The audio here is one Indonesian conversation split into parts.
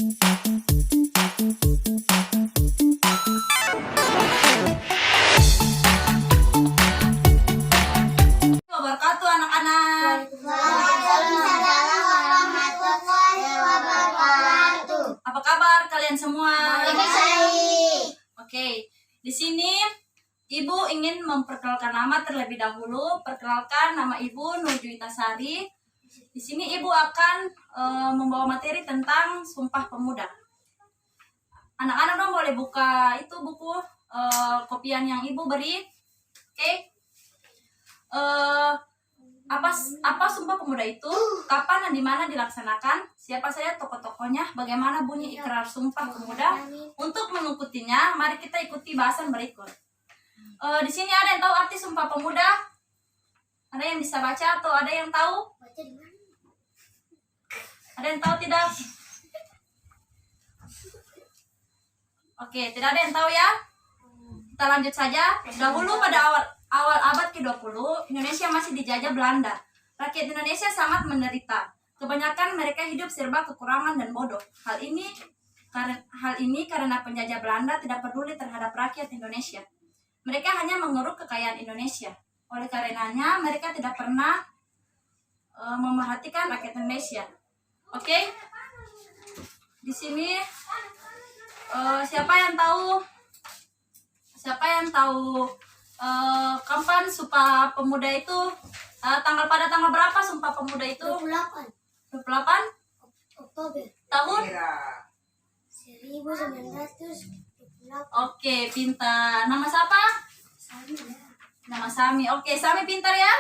Wabarakatuh anak-anak. Waalaikumsalam warahmatullahi wabarakatuh. Apa kabar kalian semua? Baik. Oke, di sini Ibu ingin memperkenalkan nama terlebih dahulu. Perkenalkan, nama Ibu Nur Juwita Sari. Di sini Ibu akan membawa materi tentang Sumpah Pemuda. Anak-anak dong boleh buka itu buku kopian yang Ibu beri. Oke. Apa Sumpah Pemuda itu? Kapan dan di mana dilaksanakan? Siapa saja tokoh-tokohnya? Bagaimana bunyi ikrar Sumpah Pemuda? Untuk mengikutinya, mari kita ikuti bahasan berikut. Di sini ada yang tahu arti Sumpah Pemuda? Ada yang bisa baca atau ada yang tahu? Ada yang tahu tidak? Oke, tidak ada yang tahu ya? Kita lanjut saja. Dahulu pada awal abad ke-20, Indonesia masih dijajah Belanda. Rakyat Indonesia sangat menderita. Kebanyakan mereka hidup serba kekurangan dan bodoh. Hal ini karena penjajah Belanda tidak peduli terhadap rakyat Indonesia. Mereka hanya mengeruk kekayaan Indonesia. Oleh karenanya, mereka tidak pernah memerhatikan rakyat Indonesia. Oke? Di sini siapa yang tahu kapan Sumpah Pemuda itu pada tanggal berapa Sumpah Pemuda itu? 28 Oktober Tahun? 1928. Oke, pintar. Nama siapa? Nama Sami. Oke, Sami pintar ya?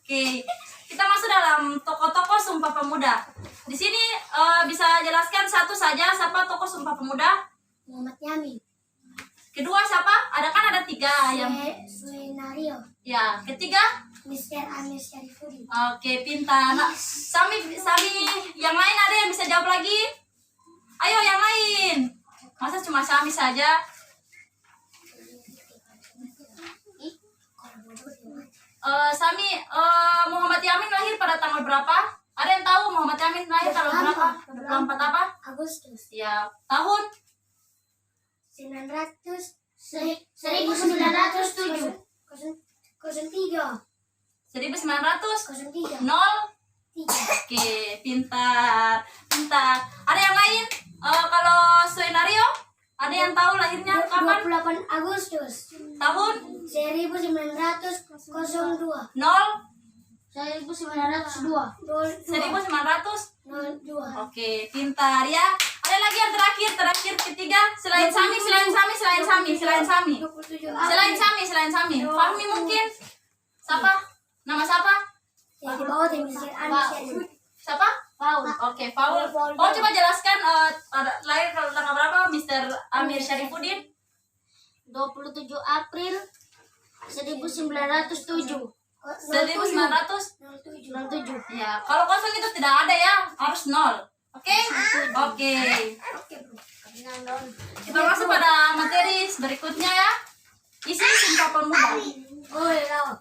Oke, kita masuk dalam tokoh-tokoh Sumpah Pemuda. Di sini bisa jelaskan satu saja siapa tokoh Sumpah Pemuda? Muhammad Yamin. Kedua siapa? Ada tiga yang. Suenario. Ya, ketiga? Mr. Amir Syarifudin. Oke, pintar. Nah, Sami, yang lain ada yang bisa jawab lagi? Ayo yang lain. Masa cuma Sami saja? Sami, Muhammad Yamin lahir pada tanggal berapa? Ada yang tahu Muhammad Yamin lahir tanggal berapa? 24 apa? Agustus. Ya, tahun? 1907. 1903. 03. 0? Oke, pintar. Ada yang lain? Kalau Suenario, ada yang tahu lahirnya kapan? 28 Agustus Tahun? 1902. 0? 1902. 1902. Oke, pintar ya. Ada lagi yang terakhir ketiga. Selain Sami. 27 Selain Sami. Fahmi mungkin? Siapa? Nama siapa? yang di bawah Mr. Amir Syarifudin. Siapa? Paul. Oke, Paul. Paul coba jelaskan lahir tanggal berapa Mr. Amir Syarifudin? 27 April 1907. 1907. Ya, kalau kosong itu tidak ada ya, harus 0. Oke? Oke. Kita masuk pada materi berikutnya ya. Isi Sumpah Pemuda. Oh ya.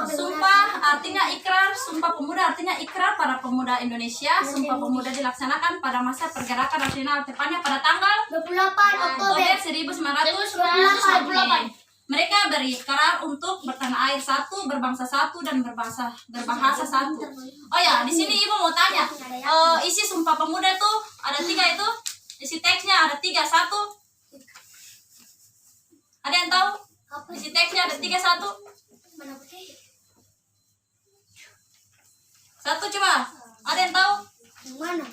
Sumpah artinya ikrar. Sumpah Pemuda artinya ikrar para pemuda Indonesia. Sumpah Pemuda dilaksanakan pada masa pergerakan nasional, tepatnya pada tanggal 28 Oktober 1928. Mereka berikrar untuk bertanah air satu, berbangsa satu, dan berbahasa satu. Oh ya, di sini Ibu mau tanya, isi Sumpah Pemuda tuh ada 3 itu, isi teksnya ada 3. 1. Ada yang tahu? Isi teksnya ada 3. 1. Mana putih? 1 coba. Ada yang tahu? Yang mana?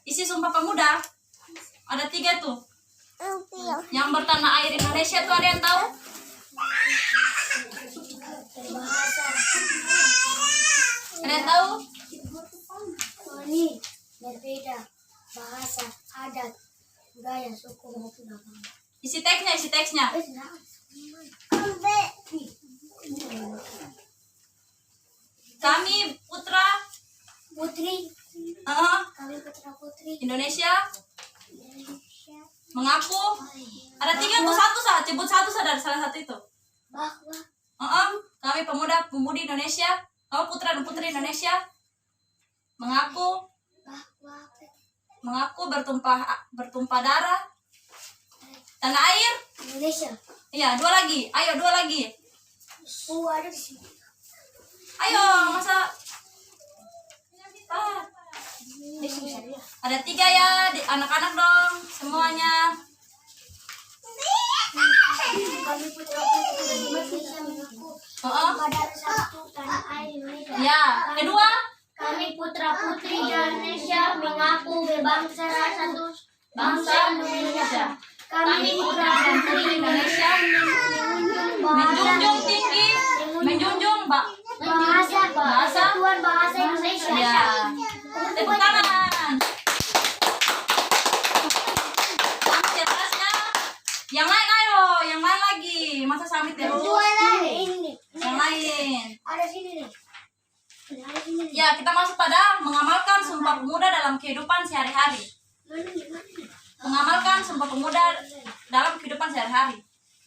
Isi Sumpah Pemuda ada 3 tuh. Yang bertanah air Indonesia tuh ada yang tahu? Berbahasa. Ada yang tahu? Ini berbeda bahasa, adat, budaya, suku maupun agama. Isi teksnya. Kami putra Putri. Kami putra putri Indonesia Indonesia mengaku ada 3 tuh, 1 saja, sebut 1 saja dari salah satu itu. bahwa Kami pemuda pemudi Indonesia, kamu putra dan putri Indonesia mengaku bahwa mengaku bertumpah darah. Tanah air. Indonesia. Iya, 2 lagi. Ayo, 2 lagi. Ada di sini. Ayo, masa ada 3 ya, anak-anak dong semuanya. Kami putra-putri Indonesia mengaku pada satu tanah air Indonesia. Ya, kedua. Kami putra-putri Indonesia mengaku berbangsa satu bangsa Indonesia. Kami putra-putri Indonesia Menjunjung tinggi, menjunjung bahasa Bahasa bahasa Indonesia. ya. Tepuk tangan. Cerasnya. Yang lain ayo, yang lain lagi. Masa sambil terus? Ini. Yang lain. Ada sini nih. Ada sini. Ya, kita masuk pada mengamalkan Sumpah Pemuda dalam kehidupan sehari-hari. Mengamalkan Sumpah Pemuda dalam kehidupan sehari-hari.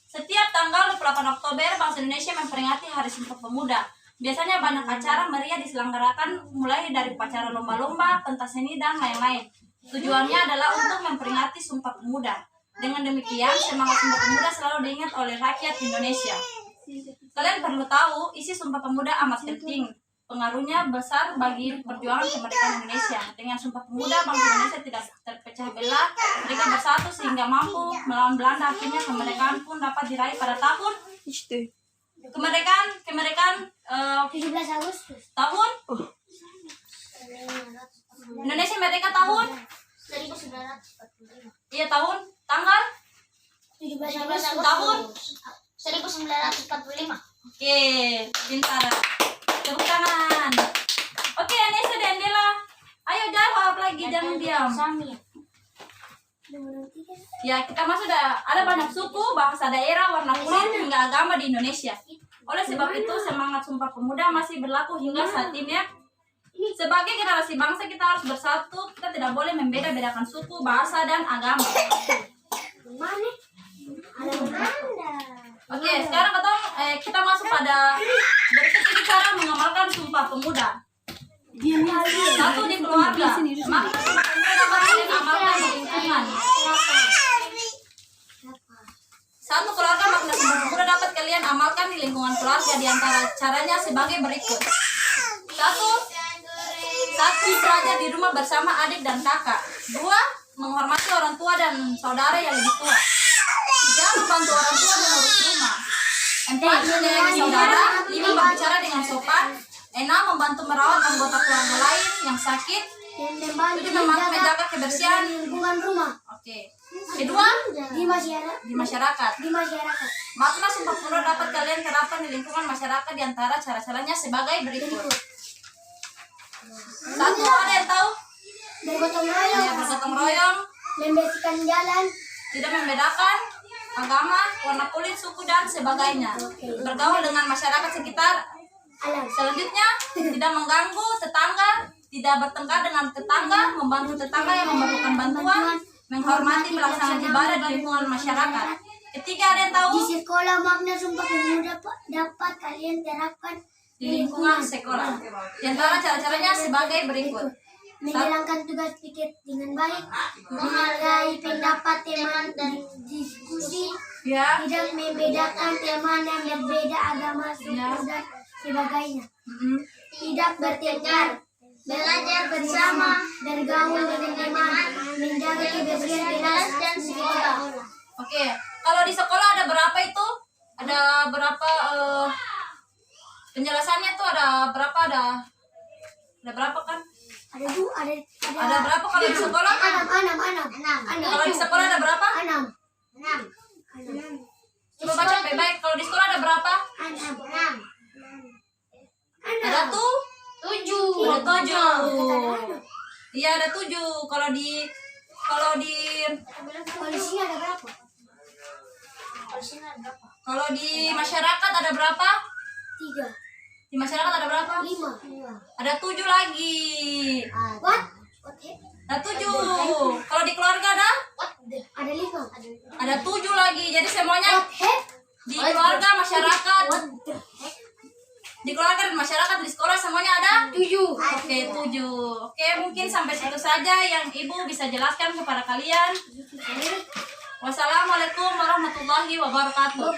Setiap tanggal 28 Oktober, bangsa Indonesia memperingati Hari Sumpah Pemuda. Biasanya banyak acara meriah diselenggarakan mulai dari upacara lomba-lomba, pentas seni, dan lain-lain. Tujuannya adalah untuk memperingati Sumpah Pemuda. Dengan demikian, semangat Sumpah Pemuda selalu diingat oleh rakyat Indonesia. Kalian perlu tahu, isi Sumpah Pemuda amat penting. Pengaruhnya besar bagi perjuangan kemerdekaan Indonesia. Dengan Sumpah Pemuda, bangsa Indonesia tidak terpecah belah. Mereka bersatu sehingga mampu melawan Belanda. Akhirnya kemerdekaan pun dapat diraih pada tahun kemerdekaan 17 Agustus tahun Indonesia merdeka tahun 1945. iya tahun tanggal 17 Agustus tahun 1945. oke pintar tepuk tangan oke Anessa dan Dela ayo jawab lagi jangan diam Sami. ya kita masuk ada banyak suku bahasa daerah warna kulit hingga agama di Indonesia. Oleh sebab itu semangat Sumpah Pemuda masih berlaku hingga saat ini ya. Sebagai generasi bangsa kita harus bersatu, kita tidak boleh membeda-bedakan suku, bahasa, dan agama. Mana? Ada mana? Oke, sekarang kita masuk pada berikut ini cara mengamalkan Sumpah Pemuda. Satu di keluarga, maka Sumpah Pemuda dapat kalian amalkan di lingkungan. Satu keluarga makna Sumpah Pemuda dapat kalian amalkan di lingkungan keluarga di antara caranya sebagai berikut. Satu belajar di rumah bersama adik dan kakak. 2, menghormati orang tua dan saudara yang lebih tua. 3, membantu orang tua mengurus rumah. 4, menyayangi saudara. 5, berbicara dengan sopan. 6, membantu merawat anggota keluarga lain yang sakit. 7, membantu menjaga kebersihan lingkungan rumah. Oke. Kedua, Di masyarakat. di masyarakat. Di masyarakat. Makna Sumpah Pemuda dapat kalian terapkan di lingkungan masyarakat di antara cara-caranya sebagai berikut. 1, ada yang tahu? Bergotong royong. Ya, bergotong royong, Membersihkan jalan. tidak membedakan agama, warna kulit, suku, dan sebagainya. Bergaul dengan masyarakat sekitar. Alam. Selanjutnya, tidak mengganggu tetangga, tidak bertengkar dengan tetangga, membantu tetangga yang memerlukan bantuan, menghormati pelaksanaan ibadah di lingkungan masyarakat. Ketiga, ada yang tahu? Di sekolah makna Sumpah Pemuda dapat kalian terapkan Di lingkungan sekolah. Di antara cara-caranya sebagai berikut. menjalankan tugas pikir dengan baik, menghargai pendapat teman dan diskusi, Ya. tidak membedakan teman yang berbeda agama, suku, dan sebagainya, tidak bertengkar, belajar bersama, bergaul dengan teman, menjaga kebersihan kelas dan sekolah. Oke, kalau di sekolah ada berapa itu? Ada berapa penjelasannya tuh ada berapa ada berapa kan? Ada berapa kalau di sekolah? Enam. Kalau di sekolah ada berapa? Enam. Coba baca baik-baik. Kalau di sekolah ada berapa? Enam. Ada tuh? Tujuh. Ada 7. Iya ada 7. Kalau di Polisi ada berapa? kalau di masyarakat ada berapa? 3. Di masyarakat ada berapa? 5. Ada 7 lagi. What? Ada 7. Kalau di keluarga ada? Ada 5. Ada 7 lagi. Jadi semuanya Heck? di keluarga, masyarakat, di keluarga dan masyarakat di sekolah semuanya ada 7. Oke 7. Oke mungkin sampai sampai situ saja yang Ibu bisa jelaskan kepada kalian. Wassalamualaikum warahmatullahi wabarakatuh.